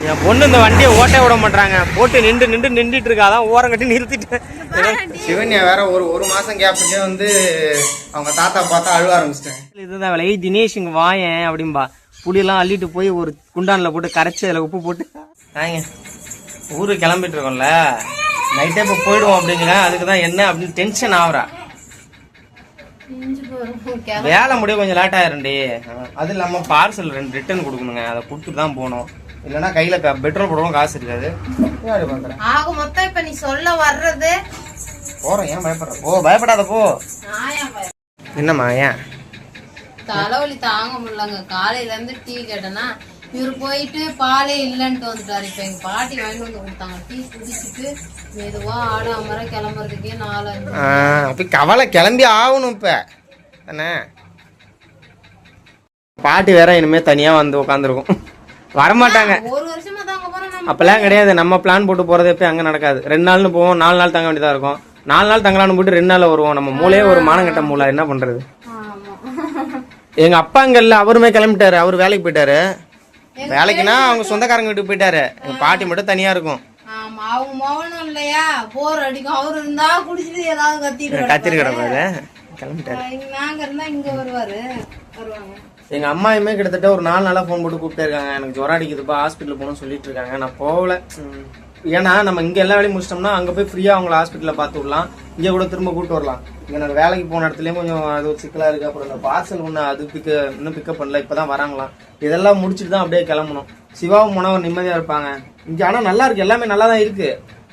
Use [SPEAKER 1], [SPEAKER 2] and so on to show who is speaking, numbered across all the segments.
[SPEAKER 1] என் பொண்ணு இந்த வண்டியை ஓட்ட விட மாட்டாங்க, போட்டு நின்றுட்டு இருக்காதான் ஓரம் கட்டி நிறுத்திட்டு.
[SPEAKER 2] சிவன்யா வேற ஒரு மாசம் கேப்லயே வந்து அவங்க தாத்தா பார்த்தா அழுவ ஆரம்பிச்சிட்டேன்.
[SPEAKER 1] இதுதான் வேலை. தினேஷ் இங்க வாயேன் அப்படின்பா. புளியெல்லாம் அள்ளிட்டு போய் ஒரு குண்டானில் போட்டு கரைச்சி அதில் உப்பு போட்டு வாங்க ஊருக்கு கிளம்பிட்டு இருக்கோம்ல, நைட்டே இப்போ போயிடுவோம் அப்படிங்கிறேன். அதுக்கு தான் என்ன அப்படின்னு டென்ஷன் ஆகுறா. வேலை முடிய கொஞ்சம் லேட் ஆயிருண்டி. அது இல்லாம பார்சல் 2 ரிட்டர்ன் கொடுக்கணுங்க, அதை கொடுத்துட்டு தான் போகணும். இல்லைன்னா கையில பெட்ரோல் போடவும் காசு இருக்காது.
[SPEAKER 3] மொத்தம் இப்ப நீ சொல்ல வர்றது
[SPEAKER 1] போறேன். ஏன் பயப்படுற? போ, பயப்படாத போ. என்னம்மா ஏன்
[SPEAKER 3] தலைவலி தாங்க முடியலங்க. காலையில இருந்து டீ கேட்டேன்னா இவரு போயிட்டு பாலே இல்லன்ட்டு வந்துட்டாரு. இப்ப எங்க பாட்டி வாங்கிட்டு வந்து கொடுத்தாங்க. டீ குடிச்சிட்டு மெதுவா ஆடாம கிளம்புறதுக்கே 4-5.
[SPEAKER 1] அப்ப கவலை கிளம்பி ஆகணும் இப்ப தானே. பாட்டி வேற இனிமே தனியா வந்து உட்காந்துருக்கும், வரமாட்டாங்க.
[SPEAKER 3] ஒரு வருஷமா தாங்க போறோம்.
[SPEAKER 1] அப்பெல்லாம் கிடையாது. நம்ம பிளான் போட்டு போறது எப்ப அங்க நடக்காது. 2 நாள்னு போவோம், 4 நாள் தங்க வேண்டியதா இருக்கும். 4 நாள் தங்கலான்னு போட்டு 2 நாள்ல வருவோம். நம்ம மூளையே ஒரு மானங்கட்ட மூளை, என்ன பண்றது. எங்க அப்பா அங்க இல்ல, அவருமே கிளம்பிட்டாரு. அவரு வேலைக்கு போயிட்டாரு. வேலைக்குன்னா அவங்க சொந்தக்காரங்க வீட்டுக்கு போயிட்டாரு. எங்க பாட்டி மட்டும் தனியா இருக்கும்.
[SPEAKER 3] அவங்க மௌனம் இல்லையா, போர் அடிக்கும். அவரு இருந்தா குடிச்சிட்டு ஏதாவது
[SPEAKER 1] கத்திட்டு கிடப்பாரு. கிளம்பிட்டாரு.
[SPEAKER 3] நாங்க இருந்தா இங்க வருவாங்க.
[SPEAKER 1] எங்க அம்மாயுமே கிட்டத்தட்ட ஒரு 4 நாளா போன் போட்டு கூப்பிட்டே இருக்காங்க. எனக்கு ஜுரம் அடிக்குதுப்பா, ஹாஸ்பிட்டல் போகணும்னு சொல்லிட்டு இருக்காங்க. நான் போகல. ஏன்னா நம்ம இங்க எல்லா வேலையும் முடிச்சிட்டோம்னா அங்க போய் ஃப்ரீயா அவங்கள ஹாஸ்பிட்டல்ல பார்த்து விடலாம், இங்க கூட திரும்ப கூப்பிட்டு வரலாம். இங்க நாங்கள் வேலைக்கு போன இடத்துலயும் கொஞ்சம் அது ஒரு சிக்கலா இருக்கு. அப்புறம் இந்த பார்சல் ஒண்ணு அது இன்னும் பிக்கப் பண்ணல, இப்பதான் வராங்களாம். இதெல்லாம் முடிச்சுட்டு தான் அப்படியே கிளம்பணும். சிவாவும் மனவர் நிம்மதியா இருப்பாங்க இங்க. ஆனா நல்லா இருக்கு, எல்லாமே நல்லா தான் இருக்கு.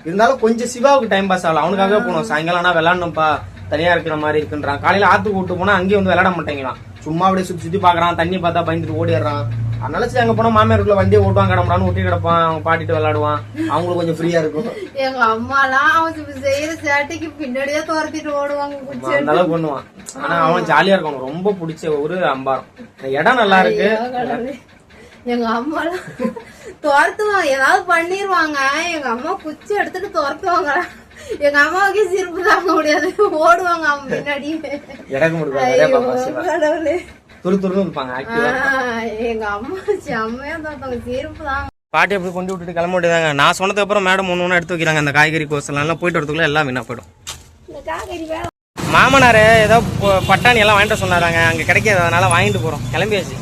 [SPEAKER 1] இருந்தாலும் கொஞ்சம் சிவாவுக்கு டைம் பாஸ் ஆகலாம். அவனுக்காகவே போகணும். சாயங்காலம் ஆனா விளையாடணும்ப்பா, தனியா இருக்கிற மாதிரி இருக்குன்றான். காலையில ஆத்துக்கு கூட்டு போனா அங்கேயும் வந்து விளையாட மாட்டேங்கிறான். சும்மா அப்படியே சுத்தி பாக்குறான், தண்ணி பார்த்தா பயந்துட்டு ஓடிடுறான். அதனால சரி அங்க போனா மாமியாருக்குள்ள வண்டியை ஓட்டுவான், கிடம்புறான்னு ஒட்டி கிடப்பான். அவங்க பாட்டிட்டு விளையாடுவான், அவங்களுக்கு கொஞ்சம் ஃப்ரீயா இருக்கும்.
[SPEAKER 3] எங்க அம்மா எல்லாம் அவனுக்கு செய்யற சேட்டைக்கு பின்னாடியே துரத்திட்டு ஓடுவாங்க.
[SPEAKER 1] அந்த அளவுக்கு பண்ணுவான். ஆனா அவன் ஜாலியா இருக்கும். ரொம்ப பிடிச்ச ஒரு அம்பாரம். இடம் நல்லா இருக்கு.
[SPEAKER 3] எங்க அம்மா எல்லாம் துரத்துவாங்க, ஏதாவது பண்ணிருவாங்க. எங்க அம்மா குச்சி எடுத்துட்டு துரத்துவாங்க. எங்க அம்மாவுக்கே சிரிப்பு தாங்க முடியாது, ஓடுவாங்க அவங்க பின்னாடி.
[SPEAKER 1] துருத்துருன்னு இருப்பாங்க.
[SPEAKER 3] எங்க அம்மா செம்மையா தோத்தாங்க, சிரிப்பு தாங்க.
[SPEAKER 1] பாட்டி அப்படி கொண்டு விட்டுட்டு கிளம்ப முடியாதாங்க. நான் சொன்னதுக்கு அப்புறம் மேடம் ஒண்ணு எடுத்து வைக்கிறாங்க. அந்த காய்கறி கோசலாம் போயிட்டு வரதுக்குள்ள எல்லாம் வீணா போயிடும். மாமனாரு ஏதோ பட்டாணி எல்லாம் வாங்கிட்டு சொன்னாராங்க, அங்க கிடைக்காது, அதனால வாங்கிட்டு போறோம். கிளம்பியாச்சு.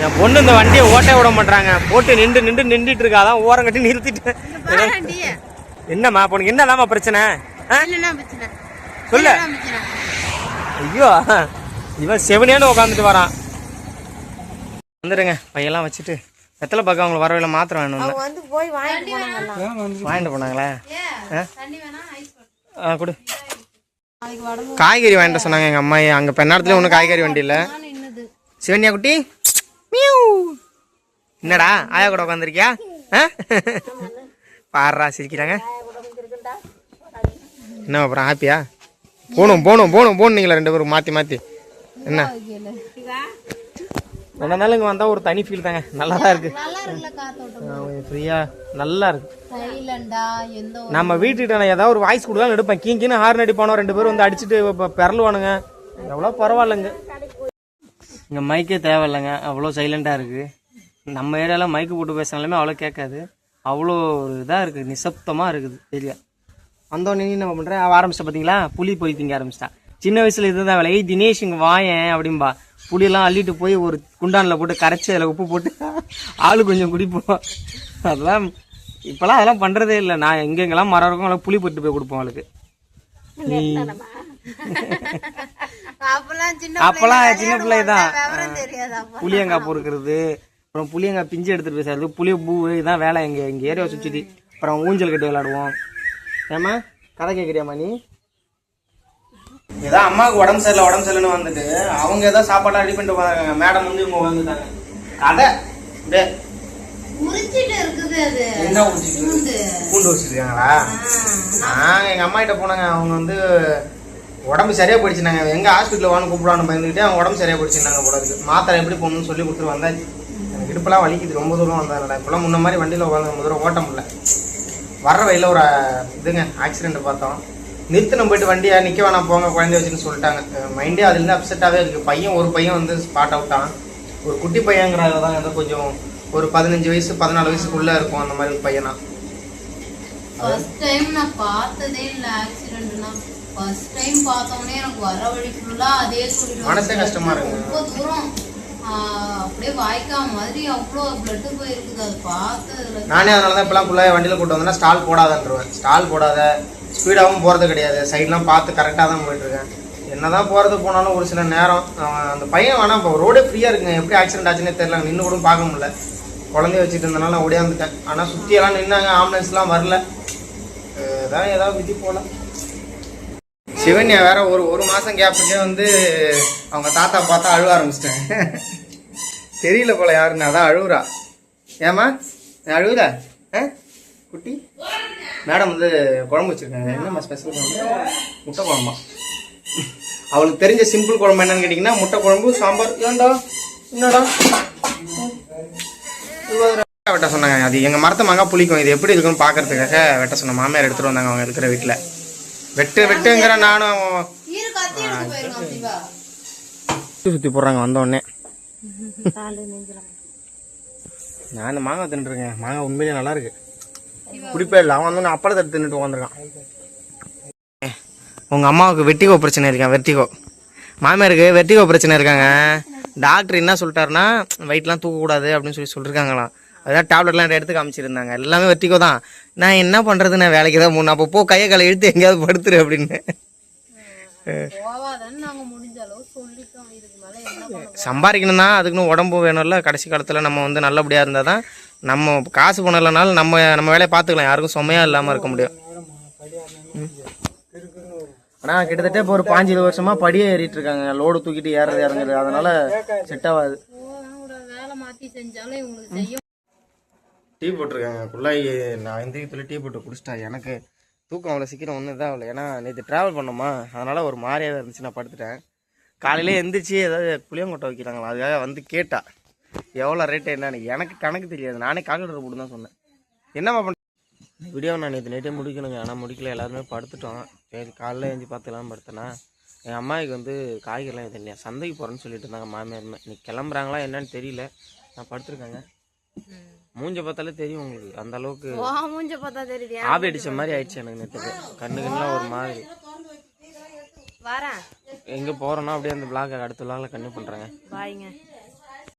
[SPEAKER 1] என் பொண்ணு இந்த வண்டியை ஓட்ட விட மாட்டாங்க, போட்டு நின்றுட்டு இருக்காதான் ஓரம் கட்டி நிறுத்திட்டு. என்னம்மா பொண்ணு என்னதாம்மா பிரச்சனை சொல்லு. ஐயோ இவன் செவனேன்னு உட்காந்துட்டு வரான். வந்துடுங்க பையெல்லாம் வச்சுட்டு. எத்தனை பக்கம் அவங்களை வரவில்லை, மாத்திரம் வேணும் வாங்கிட்டு போனாங்களே. கொடு. காய்கறி வாங்கிட்டு சொன்னாங்க எங்க அம்மா. அங்க பெண்ணாடத்துல ஒன்றும் காய்கறி வண்டி இல்லை. சிவன்யா குட்டி என்னடா ஆயா கூட உட்காந்துருக்கியா? பாடுறா சிரிக்கிறாங்க. என்ன அப்புறம் ஹாப்பியா? போகணும் நீங்களா 2 பேரும் மாற்றி என்ன என்னன்னாலும் இங்கே வந்தால் ஒரு தனி ஃபீல் தாங்க. நல்லா தான் இருக்கு, ஃப்ரீயா நல்லா இருக்கு. நம்ம வீட்டுக்கிட்ட நான் ஏதாவது ஒரு வாய்ஸ் கொடுத்தாலும் எடுப்பேன். கீங்கின்னு ஹார்ன் அடிப்பானோ, 2 பேரும் வந்து அடிச்சுட்டு பெறலுவானுங்க. எவ்வளோ பரவாயில்லைங்க. இங்கே மைக்கே தேவையில்லைங்க, அவ்வளோ சைலண்டாக இருக்குது. நம்ம ஏரியாவில் மைக்கு போட்டு பேசினாலுமே அவ்வளோ கேட்காது. அவ்வளோ ஒரு இதாக இருக்குது, நிசப்தமாக இருக்குது ஏரியா. வந்தோடனே என்ன பண்ணுறேன், ஆரம்பிச்சிட்டா பார்த்தீங்களா, புளி பொறி திங்க ஆரம்பிச்சிட்டா. சின்ன வயசில் இதுதான் வேலை. தினேஷ் இங்கே வாயேன் அப்படின்பா. புளியெல்லாம் அள்ளிட்டு போய் ஒரு குண்டானில் போட்டு கரைச்சி அதில் உப்பு போட்டு ஆளு கொஞ்சம் குடிப்போம். அதெல்லாம் இப்போலாம் அதெல்லாம் பண்ணுறதே இல்லை. நான் எங்கெங்கெல்லாம் மரம் இருக்கும் அவளுக்கு புளி போட்டு போய் கொடுப்போம். அவளுக்கு அப்பெல்லாம் சின்ன பிள்ளைதான். புளியங்காய் பொறுக்கிறது, அப்புறம் புளியங்காய் பிஞ்சு எடுத்துட்டு பேசுறது, புளிய பூ, இதான் வேலை எங்க ஏரியாவை சுற்றி. அப்புறம் ஊஞ்சல் கட்டி விளையாடுவோம். ஏமா கதை கேட்குறியாம்மா நீ? ஏதாவது அம்மாவுக்கு உடம்பு சரியில்லைன்னு வந்துட்டு அவங்க ஏதாவது சாப்பாடு ரெடி பண்ணிட்டு உட்காந்துருக்காங்க. மேடம் வந்து இவங்க வந்துட்டாங்க. கதை பூண்டு வச்சுருக்காங்களா? நாங்கள் எங்கள் அம்மா கிட்ட போனாங்க. அவங்க வந்து உடம்பு சரியா போயிடுச்சுனாங்க. எங்க ஹாஸ்பிட்டல் வாங்க கூப்பிடான்னு பயந்துக்கிட்டே அவங்க உடம்பு சரியா போயிடுச்சுனாங்க போல இருக்கு. மாத்திரை எப்படி போகணும்னு சொல்லி கொடுத்துட்டு வந்தாச்சு. எனக்கு இடுப்பெல்லாம் வலிக்குது, ரொம்ப தூரம் வந்ததுனால. இப்பெல்லாம் முன்ன மாதிரி வண்டியில் உட்காந்து ரொம்ப தூரம் ஓட்ட முடியல. வர்ற வழியில் ஒரு ஆக்சிடென்ட் பார்த்தோம். நிறுத்தின போயிட்டு வண்டியை நிற்க வேணாம் போங்க குழந்தைய வச்சுன்னு சொல்லிட்டாங்க. மைண்டே அதுலேருந்து அப்செட்டாகவே இருக்குது. ஒரு பையன் வந்து ஸ்பாட் அவுட்டான்.
[SPEAKER 2] ஒரு குட்டி பையங்கிறத தான் ஏதோ கொஞ்சம் ஒரு 15 வயசு 14 வயசுக்குள்ள இருக்கும் அந்த மாதிரி பையனா.
[SPEAKER 3] ஃபர்ஸ்ட் டைம் நான் பார்த்ததே இல்ல ஆக்சிடென்ட்னா. ஃபர்ஸ்ட் டைம் பார்த்தோன்னே எனக்கு வர வழி ஃபுல்லா அதே சொல்லிட்டு
[SPEAKER 2] மனசே கஷ்டமா இருக்கு.
[SPEAKER 3] ரொம்ப தூரம் அப்படியே வாய்க்கா மாதிரி அவ்வளோ பிளட்டு போயிருக்குது. அது பார்த்ததுல
[SPEAKER 2] நானே அதனால தான் இப்பெல்லாம் ஃபுல்லாக வண்டியில் கூட்டு வந்தேன்னா ஸ்டால் போடாதன்றுவேன். ஸ்டால் போடாத, ஸ்பீடாகவும் போகிறது கிடையாது, சைட்லாம் பார்த்து கரெக்டாக தான் போயிட்டுருக்கேன். என்ன தான் போகிறது போனாலும் ஒரு சில நேரம் அந்த பையன் வேணால் இப்போ ரோடே ஃப்ரீயாக இருக்குங்க, எப்படி ஆக்சிடென்ட் ஆச்சுன்னே தெரியல, நின்று கூட பார்க்க முடியல. குழந்தைய வச்சுட்டு இருந்தனால நான் ஓடியாந்துட்டேன். ஆனால் சுற்றியெல்லாம் நின்னாங்க, ஆம்புலன்ஸ்லாம் வரல. ஏதாவது விதி போல. சிவன்யா வேற ஒரு மாதம் கேப்புக்கே வந்து அவங்க தாத்தா பார்த்தா அழுவ ஆரம்பிச்சிட்டேன். தெரியல போல யாருன்னு, அதான் அழுவுறா. ஏமா அழுவுற குட்டி? மேடம் வந்து குழம்பு வச்சுருக்காங்க. என்னம்மா ஸ்பெஷல் குழம்பு? முட்டை குழம்பா? அவளுக்கு தெரிஞ்ச சிம்பிள் குழம்பு என்னன்னு கேட்டிங்கன்னா முட்டை குழம்பு, சாம்பார். ஏன்டா என்னடா வெட்ட சொன்னாங்க. அது எங்கள் மரத்தை மாங்காய் புளிக்கும், இது எப்படி இருக்குன்னு பார்க்கறதுக்காக வெட்ட சொன்ன மாமியார் எடுத்துகிட்டு வந்தாங்க அவங்க இருக்கிற வீட்டில். வெட்டுங்கிற நானும் சுற்றி போடுறாங்க வந்தோடனே. நான் இந்த மாங்காய் தின்னுருக்கேன். மாங்காய் உண்மையிலேயே நல்லா இருக்கு, குடிப்பே இல்லை. அவன் வந்து அப்பளத்தை எடுத்து தின்னுட்டு உட்காந்துருக்கான். உங்கள் அம்மாவுக்கு வெர்டிகோ பிரச்சனை இருக்கான். வெர்டிகோ மாமியாருக்கு வெர்டிகோ பிரச்சனை இருக்காங்க. டாக்டர் என்ன சொல்லிட்டாருன்னா வெயிட்லாம் தூக்கக்கூடாது அப்படின்னு சொல்லியிருக்காங்களாம். அதான் டேப்லெட்லாம் எடுத்து காமிச்சிருந்தாங்க. எல்லாமே வெர்டிகோ தான். நான் என்ன பண்ணுறது, நான் வேலைக்கு தான் போகணும். அப்போ கையை காலை இழுத்து எங்கேயாவது படுத்துரு அப்படின்னு. சம்பாதிக்கணும் தான், அதுக்குன்னு உடம்பு வேணும்ல. கடைசி காலத்தில் நம்ம வந்து நல்லபடியாக இருந்தால் தான் நம்ம காசு பண்ணலைனாலும் நம்ம வேலையை பார்த்துக்கலாம். யாருக்கும் சுமையாக இல்லாமல் இருக்க முடியும். ஆனால் கிட்டத்தட்ட இப்போ ஒரு 5-20 வருஷமாக படியே ஏறிட்டு இருக்காங்க. லோடு தூக்கிட்டு ஏறது இறங்குறது, அதனால செட் ஆகாது. டீ போட்டிருக்காங்க குள்ளாய். நான் இந்த டீ போட்டு குடிச்சிட்டா. எனக்கு தூக்கம் அவ்வளோ சீக்கிரம் ஒன்றும் இதாக அவ்வளோ. ஏன்னா நேற்று ட்ராவல் பண்ணோமா, அதனால் ஒரு மாதிரியாக இருந்துச்சு. நான் படுத்துட்டேன். காலையிலே எந்திரிச்சு ஏதாவது புளியங்கொட்டை வைக்கிறாங்களா, அதுக்காக வந்து கேட்டா எவ்வளோ ரேட்டு என்னன்னு. எனக்கு கணக்கு தெரியாது, நானே கால்குலேட்டர் போட்டு தான் சொன்னேன். என்னம்மா பண்ண வீடியோ நான் நேற்று நைட்டே முடிக்கணுங்க. ஆனால் முடிக்கல, எல்லாருமே படுத்துட்டோம். சரி காலையில் எழுந்து பார்த்துலாம் படுத்தேன்னா என் அம்மாவுக்கு வந்து காய்கறிலாம் எது இல்லையா, சந்தைக்கு போகிறேன்னு சொல்லிட்டு இருந்தாங்க மாமியாருமே. இன்னைக்கு கிளம்புறாங்களா என்னன்னு தெரியல. நான் படுத்துருக்காங்க. மூஞ்ச பார்த்தாலே தெரியும் உங்களுக்கு, அந்த அளவுக்கு ஆபி அடிச்ச மாதிரி ஆயிடுச்சு எனக்கு. நேற்று கண்ணுக்கெல்லாம் ஒரு மாதிரி. எங்கே போகிறோன்னா அப்படியே அந்த பிளாக் அடுத்த பிளாக்ல கன்னியூ பண்ணுறாங்க.